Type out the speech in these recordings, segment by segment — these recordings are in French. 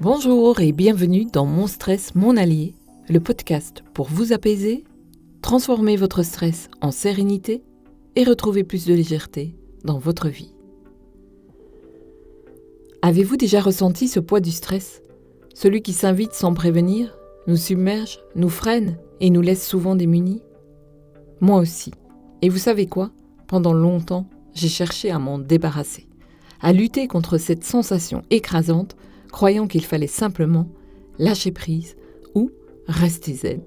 Bonjour et bienvenue dans Mon Stress, Mon Allié, le podcast pour vous apaiser, transformer votre stress en sérénité et retrouver plus de légèreté dans votre vie. Avez-vous déjà ressenti ce poids du stress ? Celui qui s'invite sans prévenir, nous submerge, nous freine et nous laisse souvent démunis ? Moi aussi. Et vous savez quoi ? Pendant longtemps, j'ai cherché à m'en débarrasser, à lutter contre cette sensation écrasante, croyant qu'il fallait simplement lâcher prise ou rester zen.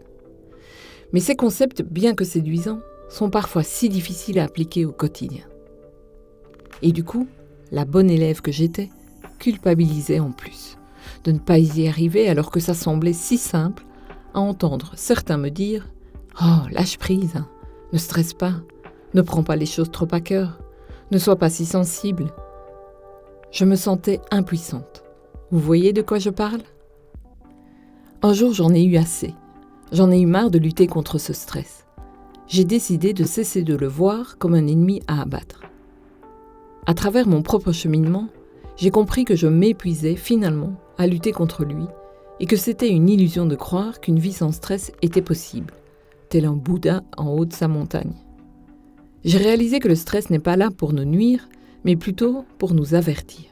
Mais ces concepts, bien que séduisants, sont parfois si difficiles à appliquer au quotidien. Et du coup, la bonne élève que j'étais culpabilisait en plus de ne pas y arriver alors que ça semblait si simple à entendre certains me dire « Oh, lâche prise, ne stresse pas, ne prends pas les choses trop à cœur, ne sois pas si sensible. » Je me sentais impuissante. Vous voyez de quoi je parle ? Un jour, j'en ai eu assez. J'en ai eu marre de lutter contre ce stress. J'ai décidé de cesser de le voir comme un ennemi à abattre. À travers mon propre cheminement, j'ai compris que je m'épuisais finalement à lutter contre lui et que c'était une illusion de croire qu'une vie sans stress était possible, tel un Bouddha en haut de sa montagne. J'ai réalisé que le stress n'est pas là pour nous nuire, mais plutôt pour nous avertir.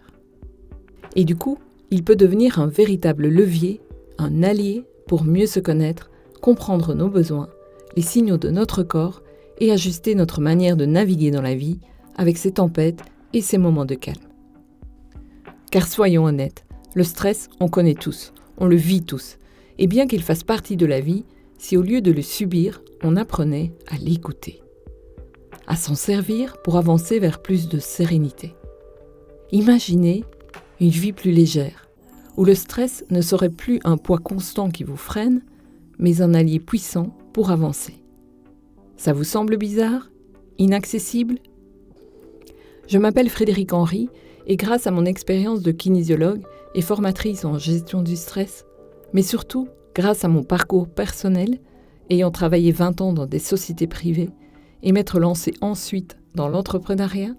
Et du coup, il peut devenir un véritable levier, un allié pour mieux se connaître, comprendre nos besoins, les signaux de notre corps et ajuster notre manière de naviguer dans la vie avec ses tempêtes et ses moments de calme. Car soyons honnêtes, le stress, on connaît tous, on le vit tous. Et bien qu'il fasse partie de la vie, si au lieu de le subir, on apprenait à l'écouter, à s'en servir pour avancer vers plus de sérénité. Imaginez une vie plus légère, où le stress ne serait plus un poids constant qui vous freine, mais un allié puissant pour avancer. Ça vous semble bizarre ? Inaccessible ? Je m'appelle Frédéric Henry et grâce à mon expérience de kinésiologue et formatrice en gestion du stress, mais surtout grâce à mon parcours personnel, ayant travaillé 20 ans dans des sociétés privées et m'être lancé ensuite dans l'entrepreneuriat,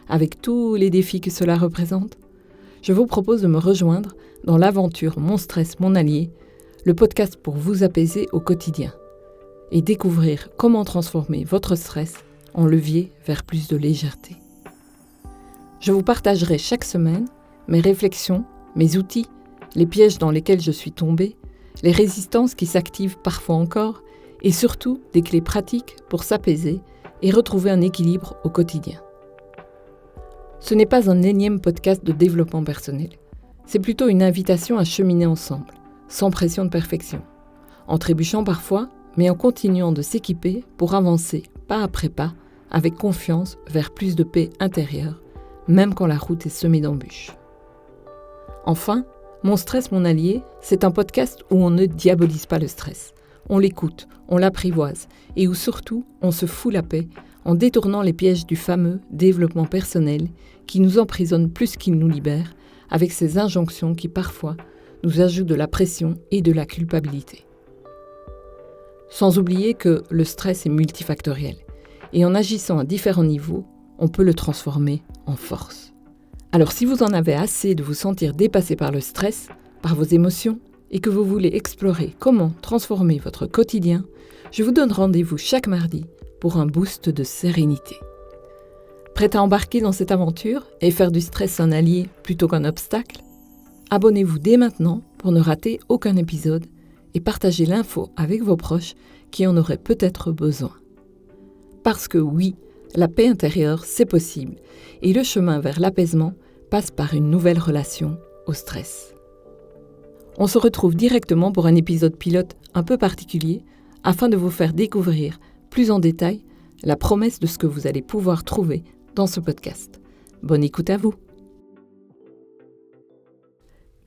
avec tous les défis que cela représente, je vous propose de me rejoindre dans l'aventure Mon Stress, Mon Allié, le podcast pour vous apaiser au quotidien et découvrir comment transformer votre stress en levier vers plus de légèreté. Je vous partagerai chaque semaine mes réflexions, mes outils, les pièges dans lesquels je suis tombée, les résistances qui s'activent parfois encore et surtout des clés pratiques pour s'apaiser et retrouver un équilibre au quotidien. Ce n'est pas un énième podcast de développement personnel. C'est plutôt une invitation à cheminer ensemble, sans pression de perfection, en trébuchant parfois, mais en continuant de s'équiper pour avancer pas après pas, avec confiance vers plus de paix intérieure, même quand la route est semée d'embûches. Enfin, Mon Stress, Mon Allié, c'est un podcast où on ne diabolise pas le stress. On l'écoute, on l'apprivoise et où surtout on se fout la paix en détournant les pièges du fameux développement personnel qui nous emprisonne plus qu'il nous libère avec ces injonctions qui parfois nous ajoutent de la pression et de la culpabilité. Sans oublier que le stress est multifactoriel et en agissant à différents niveaux, on peut le transformer en force. Alors si vous en avez assez de vous sentir dépassé par le stress, par vos émotions, et que vous voulez explorer comment transformer votre quotidien, je vous donne rendez-vous chaque mardi pour un boost de sérénité. Prête à embarquer dans cette aventure et faire du stress un allié plutôt qu'un obstacle ? Abonnez-vous dès maintenant pour ne rater aucun épisode et partagez l'info avec vos proches qui en auraient peut-être besoin. Parce que oui, la paix intérieure, c'est possible et le chemin vers l'apaisement passe par une nouvelle relation au stress. On se retrouve directement pour un épisode pilote un peu particulier afin de vous faire découvrir plus en détail la promesse de ce que vous allez pouvoir trouver dans ce podcast. Bonne écoute à vous.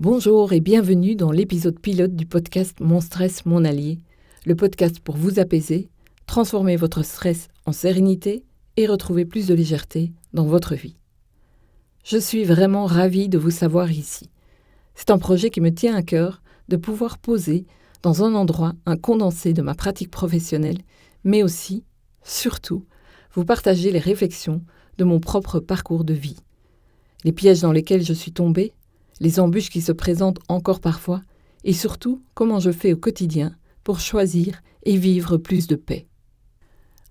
Bonjour et bienvenue dans l'épisode pilote du podcast Mon Stress, Mon Allié, le podcast pour vous apaiser, transformer votre stress en sérénité et retrouver plus de légèreté dans votre vie. Je suis vraiment ravie de vous savoir ici. C'est un projet qui me tient à cœur de pouvoir poser dans un endroit un condensé de ma pratique professionnelle, mais aussi, surtout, vous partager les réflexions de mon propre parcours de vie. Les pièges dans lesquels je suis tombée, les embûches qui se présentent encore parfois, et surtout comment je fais au quotidien pour choisir et vivre plus de paix.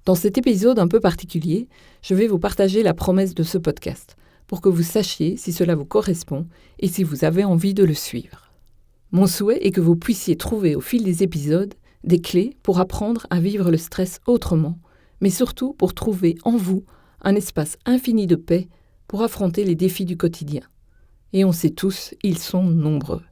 Dans cet épisode un peu particulier, je vais vous partager la promesse de ce podcast, pour que vous sachiez si cela vous correspond et si vous avez envie de le suivre. Mon souhait est que vous puissiez trouver au fil des épisodes des clés pour apprendre à vivre le stress autrement, mais surtout pour trouver en vous un espace infini de paix pour affronter les défis du quotidien. Et on sait tous, ils sont nombreux.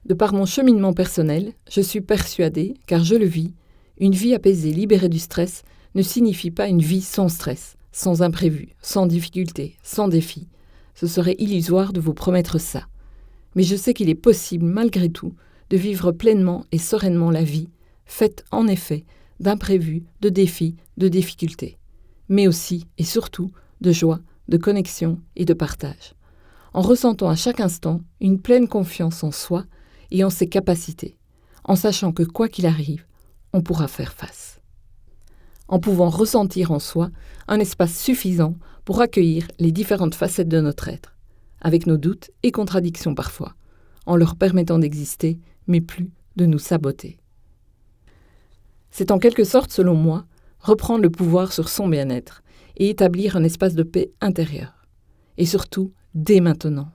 De par mon cheminement personnel, je suis persuadée, car je le vis, une vie apaisée, libérée du stress, ne signifie pas une vie sans stress, sans imprévu, sans difficulté, sans défi. Ce serait illusoire de vous promettre ça. Mais je sais qu'il est possible, malgré tout, de vivre pleinement et sereinement la vie, faite en effet d'imprévus, de défis, de difficultés, mais aussi et surtout de joie, de connexion et de partage, en ressentant à chaque instant une pleine confiance en soi et en ses capacités, en sachant que quoi qu'il arrive, on pourra faire face. En pouvant ressentir en soi un espace suffisant pour accueillir les différentes facettes de notre être, avec nos doutes et contradictions parfois, en leur permettant d'exister, mais plus de nous saboter. C'est en quelque sorte, selon moi, reprendre le pouvoir sur son bien-être et établir un espace de paix intérieure. Et surtout, dès maintenant.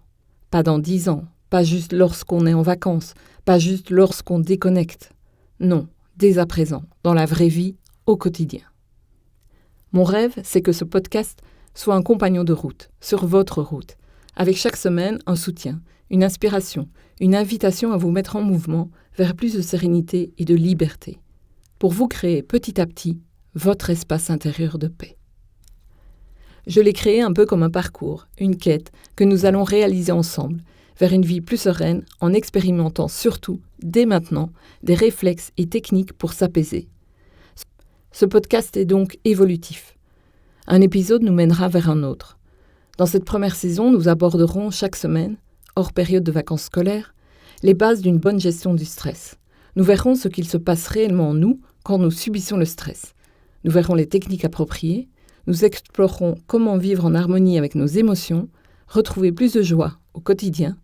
Pas dans 10 ans, pas juste lorsqu'on est en vacances, pas juste lorsqu'on déconnecte. Non, dès à présent, dans la vraie vie, au quotidien. Mon rêve, c'est que ce podcast soit un compagnon de route, sur votre route, avec chaque semaine un soutien, une inspiration, une invitation à vous mettre en mouvement vers plus de sérénité et de liberté, pour vous créer petit à petit votre espace intérieur de paix. Je l'ai créé un peu comme un parcours, une quête que nous allons réaliser ensemble, vers une vie plus sereine en expérimentant surtout, dès maintenant, des réflexes et techniques pour s'apaiser. Ce podcast est donc évolutif. Un épisode nous mènera vers un autre. Dans cette première saison, nous aborderons chaque semaine, hors période de vacances scolaires, les bases d'une bonne gestion du stress. Nous verrons ce qu'il se passe réellement en nous quand nous subissons le stress. Nous verrons les techniques appropriées, nous explorerons comment vivre en harmonie avec nos émotions, retrouver plus de joie au quotidien.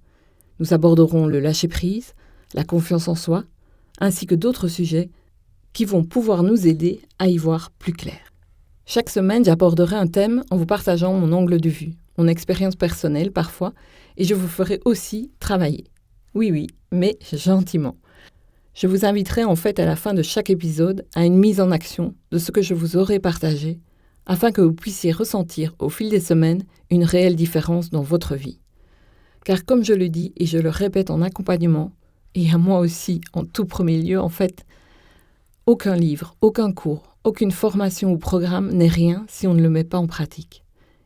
Nous aborderons le lâcher-prise, la confiance en soi, ainsi que d'autres sujets qui vont pouvoir nous aider à y voir plus clair. Chaque semaine, j'aborderai un thème en vous partageant mon angle de vue, mon expérience personnelle parfois, et je vous ferai aussi travailler. Oui, mais gentiment. Je vous inviterai en fait à la fin de chaque épisode à une mise en action de ce que je vous aurai partagé, afin que vous puissiez ressentir au fil des semaines une réelle différence dans votre vie. Car comme je le dis et je le répète en accompagnement, et à moi aussi en tout premier lieu en fait, aucun livre, aucun cours, aucune formation ou programme n'est rien si on ne le met pas en pratique.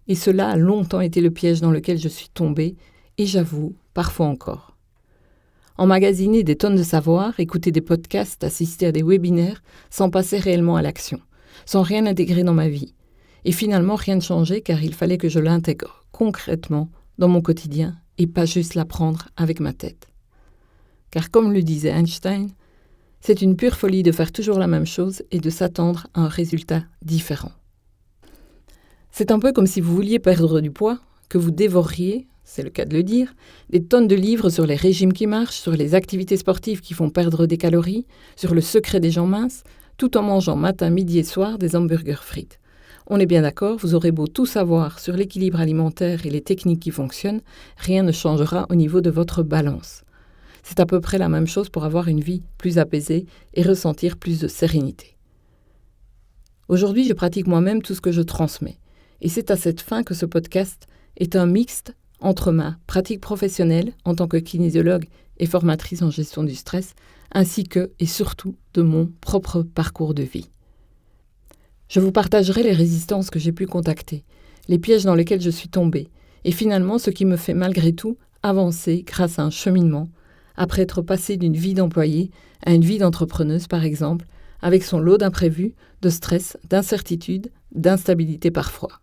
Et cela a longtemps été le piège dans lequel je suis tombée, et j'avoue, parfois encore. Emmagasiner des tonnes de savoir, écouter des podcasts, assister à des webinaires, sans passer réellement à l'action, sans rien intégrer dans ma vie. Et finalement, rien ne changeait car il fallait que je l'intègre concrètement dans mon quotidien et pas juste l'apprendre avec ma tête. Car comme le disait Einstein, c'est une pure folie de faire toujours la même chose et de s'attendre à un résultat différent. C'est un peu comme si vous vouliez perdre du poids, que vous dévoreriez, c'est le cas de le dire, des tonnes de livres sur les régimes qui marchent, sur les activités sportives qui font perdre des calories, sur le secret des gens minces, tout en mangeant matin, midi et soir des hamburgers frites. On est bien d'accord, vous aurez beau tout savoir sur l'équilibre alimentaire et les techniques qui fonctionnent, rien ne changera au niveau de votre balance. C'est à peu près la même chose pour avoir une vie plus apaisée et ressentir plus de sérénité. Aujourd'hui, je pratique moi-même tout ce que je transmets. Et c'est à cette fin que ce podcast est un mixte entre ma pratique professionnelle en tant que kinésiologue et formatrice en gestion du stress, ainsi que, et surtout, de mon propre parcours de vie. Je vous partagerai les résistances que j'ai pu contacter, les pièges dans lesquels je suis tombée, et finalement ce qui me fait malgré tout avancer grâce à un cheminement, après être passée d'une vie d'employée à une vie d'entrepreneuse par exemple, avec son lot d'imprévus, de stress, d'incertitudes, d'instabilité parfois.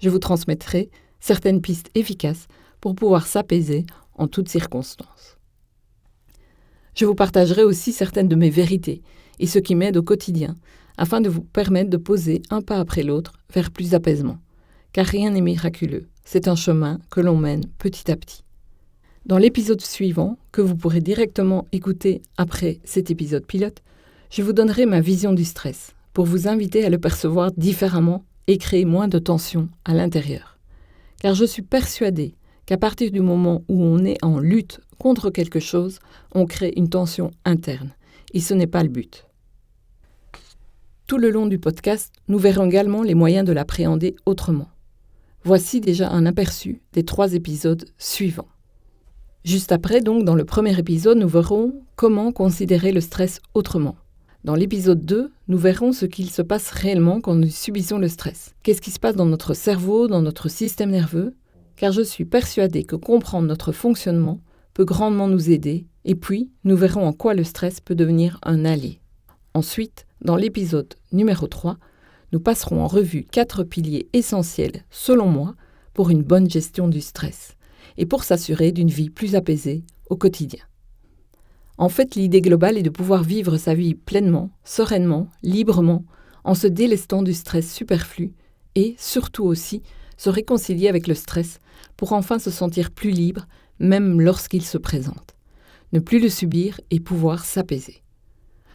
Je vous transmettrai certaines pistes efficaces pour pouvoir s'apaiser en toutes circonstances. Je vous partagerai aussi certaines de mes vérités et ce qui m'aide au quotidien, afin de vous permettre de poser un pas après l'autre vers plus d'apaisement. car rien n'est miraculeux. C'est un chemin que l'on mène petit à petit. Dans l'épisode suivant, que vous pourrez directement écouter après cet épisode pilote, je vous donnerai ma vision du stress pour vous inviter à le percevoir différemment et créer moins de tension à l'intérieur. Car je suis persuadée qu'à partir du moment où on est en lutte contre quelque chose, on crée une tension interne. Et ce n'est pas le but. Tout le long du podcast, nous verrons également les moyens de l'appréhender autrement. Voici déjà un aperçu des 3 épisodes suivants. Juste après, donc, dans le premier épisode, nous verrons comment considérer le stress autrement. Dans l'épisode 2, nous verrons ce qu'il se passe réellement quand nous subissons le stress. Qu'est-ce qui se passe dans notre cerveau, dans notre système nerveux ? Car je suis persuadée que comprendre notre fonctionnement peut grandement nous aider. Et puis, nous verrons en quoi le stress peut devenir un allié. Ensuite, dans l'épisode numéro 3, nous passerons en revue 4 piliers essentiels, selon moi, pour une bonne gestion du stress et pour s'assurer d'une vie plus apaisée au quotidien. En fait, l'idée globale est de pouvoir vivre sa vie pleinement, sereinement, librement, en se délestant du stress superflu et, surtout aussi, se réconcilier avec le stress pour enfin se sentir plus libre, même lorsqu'il se présente. Ne plus le subir et pouvoir s'apaiser.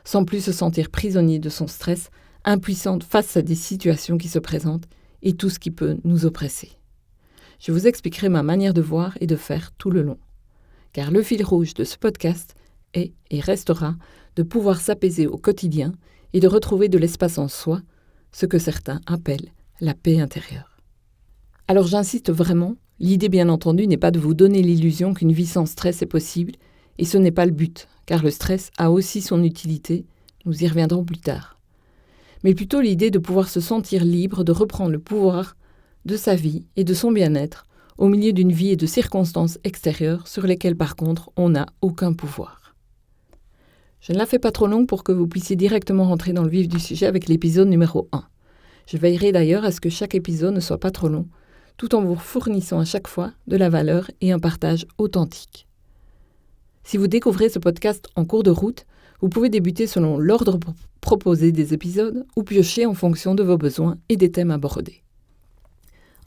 Sans plus se sentir prisonnier de son stress, impuissante face à des situations qui se présentent et tout ce qui peut nous oppresser. Je vous expliquerai ma manière de voir et de faire tout le long. Car le fil rouge de ce podcast est et restera de pouvoir s'apaiser au quotidien et de retrouver de l'espace en soi, ce que certains appellent la paix intérieure. Alors j'insiste vraiment, l'idée bien entendu n'est pas de vous donner l'illusion qu'une vie sans stress est possible, et ce n'est pas le but, car le stress a aussi son utilité, nous y reviendrons plus tard. Mais plutôt l'idée de pouvoir se sentir libre de reprendre le pouvoir de sa vie et de son bien-être au milieu d'une vie et de circonstances extérieures sur lesquelles par contre on n'a aucun pouvoir. Je ne la fais pas trop longue pour que vous puissiez directement rentrer dans le vif du sujet avec l'épisode numéro 1. Je veillerai d'ailleurs à ce que chaque épisode ne soit pas trop long, tout en vous fournissant à chaque fois de la valeur et un partage authentique. Si vous découvrez ce podcast en cours de route, vous pouvez débuter selon l'ordre proposé des épisodes ou piocher en fonction de vos besoins et des thèmes abordés.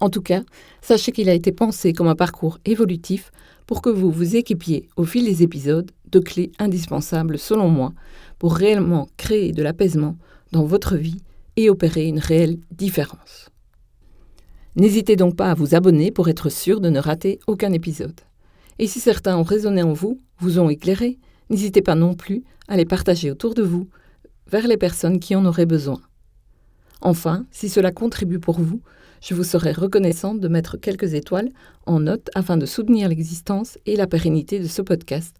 En tout cas, sachez qu'il a été pensé comme un parcours évolutif pour que vous vous équipiez au fil des épisodes de clés indispensables selon moi pour réellement créer de l'apaisement dans votre vie et opérer une réelle différence. N'hésitez donc pas à vous abonner pour être sûr de ne rater aucun épisode. Et si certains ont résonné en vous, vous ont éclairé, n'hésitez pas non plus à les partager autour de vous, vers les personnes qui en auraient besoin. Enfin, si cela contribue pour vous, je vous serai reconnaissante de mettre quelques étoiles en note afin de soutenir l'existence et la pérennité de ce podcast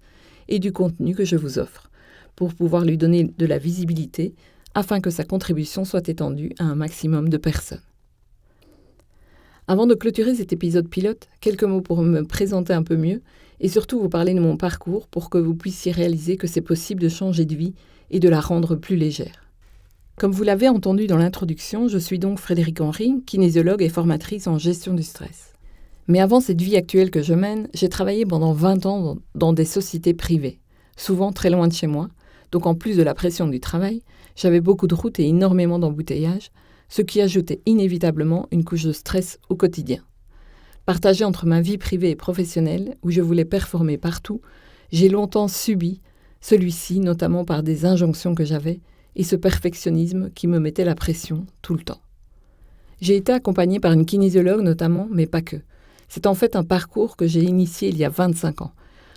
et du contenu que je vous offre, pour pouvoir lui donner de la visibilité afin que sa contribution soit étendue à un maximum de personnes. Avant de clôturer cet épisode pilote, quelques mots pour me présenter un peu mieux et surtout vous parler de mon parcours pour que vous puissiez réaliser que c'est possible de changer de vie et de la rendre plus légère. Comme vous l'avez entendu dans l'introduction, je suis donc Frédérique Henry, kinésiologue et formatrice en gestion du stress. Mais avant cette vie actuelle que je mène, j'ai travaillé pendant 20 ans dans des sociétés privées, souvent très loin de chez moi. Donc en plus de la pression du travail, j'avais beaucoup de routes et énormément d'embouteillages, ce qui ajoutait inévitablement une couche de stress au quotidien. Partagée entre ma vie privée et professionnelle, où je voulais performer partout, j'ai longtemps subi celui-ci, notamment par des injonctions que j'avais, et ce perfectionnisme qui me mettait la pression tout le temps. J'ai été accompagnée par une kinésiologue notamment, mais pas que. C'est en fait un parcours que j'ai initié il y a 25 ans,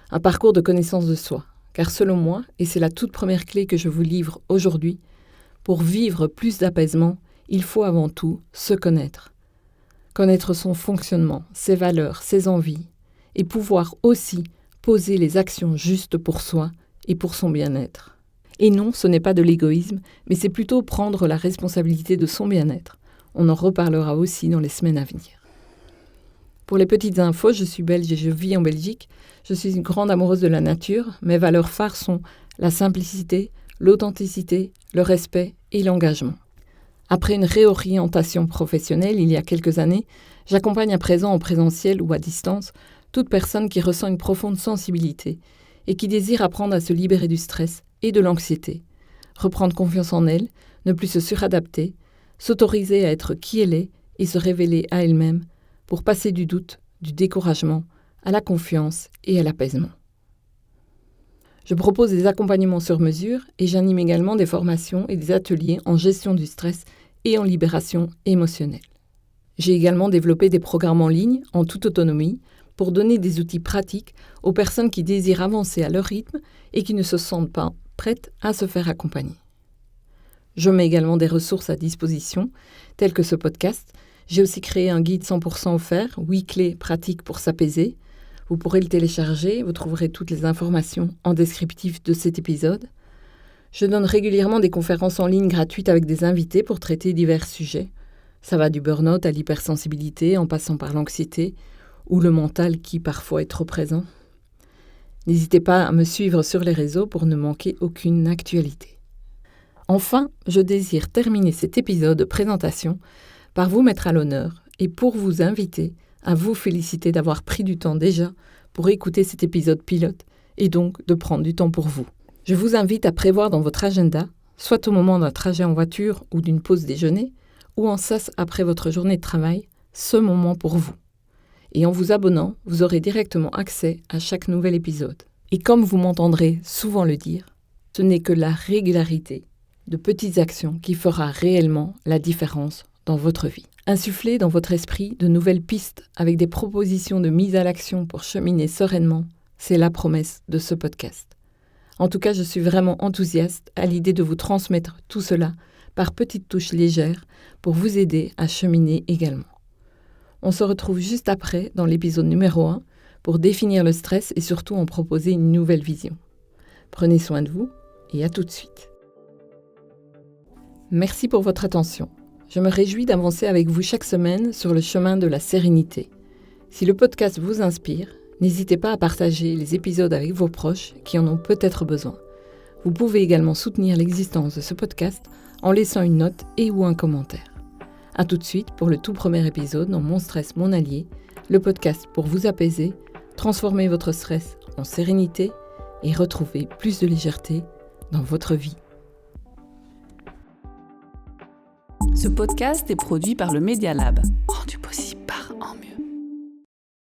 un parcours de connaissance de soi. Car selon moi, et c'est la toute première clé que je vous livre aujourd'hui, pour vivre plus d'apaisement, il faut avant tout se connaître. Connaître son fonctionnement, ses valeurs, ses envies, et pouvoir aussi poser les actions justes pour soi et pour son bien-être. Et non, ce n'est pas de l'égoïsme, mais c'est plutôt prendre la responsabilité de son bien-être. On en reparlera aussi dans les semaines à venir. Pour les petites infos, je suis belge et je vis en Belgique. Je suis une grande amoureuse de la nature. Mes valeurs phares sont la simplicité, l'authenticité, le respect et l'engagement. Après une réorientation professionnelle il y a quelques années, j'accompagne à présent en présentiel ou à distance toute personne qui ressent une profonde sensibilité et qui désire apprendre à se libérer du stress et de l'anxiété, reprendre confiance en elle, ne plus se suradapter, s'autoriser à être qui elle est et se révéler à elle-même pour passer du doute, du découragement, à la confiance et à l'apaisement. Je propose des accompagnements sur mesure et j'anime également des formations et des ateliers en gestion du stress et en libération émotionnelle. J'ai également développé des programmes en ligne en toute autonomie pour donner des outils pratiques aux personnes qui désirent avancer à leur rythme et qui ne se sentent pas prêtes à se faire accompagner. Je mets également des ressources à disposition, telles que ce podcast. J'ai aussi créé un guide 100% offert, 8 clés pratiques pour s'apaiser. Vous pourrez le télécharger, vous trouverez toutes les informations en descriptif de cet épisode. Je donne régulièrement des conférences en ligne gratuites avec des invités pour traiter divers sujets. Ça va du burn-out à l'hypersensibilité, en passant par l'anxiété ou le mental qui parfois est trop présent. N'hésitez pas à me suivre sur les réseaux pour ne manquer aucune actualité. Enfin, je désire terminer cet épisode de présentation par vous mettre à l'honneur et pour vous inviter à vous féliciter d'avoir pris du temps déjà pour écouter cet épisode pilote et donc de prendre du temps pour vous. Je vous invite à prévoir dans votre agenda, soit au moment d'un trajet en voiture ou d'une pause déjeuner, ou en sas après votre journée de travail, ce moment pour vous. Et en vous abonnant, vous aurez directement accès à chaque nouvel épisode. Et comme vous m'entendrez souvent le dire, ce n'est que la régularité de petites actions qui fera réellement la différence dans votre vie. Insufflez dans votre esprit de nouvelles pistes avec des propositions de mise à l'action pour cheminer sereinement, c'est la promesse de ce podcast. En tout cas, je suis vraiment enthousiaste à l'idée de vous transmettre tout cela par petites touches légères pour vous aider à cheminer également. On se retrouve juste après dans l'épisode numéro 1 pour définir le stress et surtout en proposer une nouvelle vision. Prenez soin de vous et à tout de suite. Merci pour votre attention. Je me réjouis d'avancer avec vous chaque semaine sur le chemin de la sérénité. Si le podcast vous inspire, n'hésitez pas à partager les épisodes avec vos proches qui en ont peut-être besoin. Vous pouvez également soutenir l'existence de ce podcast en laissant une note et ou un commentaire. A tout de suite pour le tout premier épisode dans Mon Stress, Mon Allié, le podcast pour vous apaiser, transformer votre stress en sérénité et retrouver plus de légèreté dans votre vie. Ce podcast est produit par le Media Lab. Rendu possible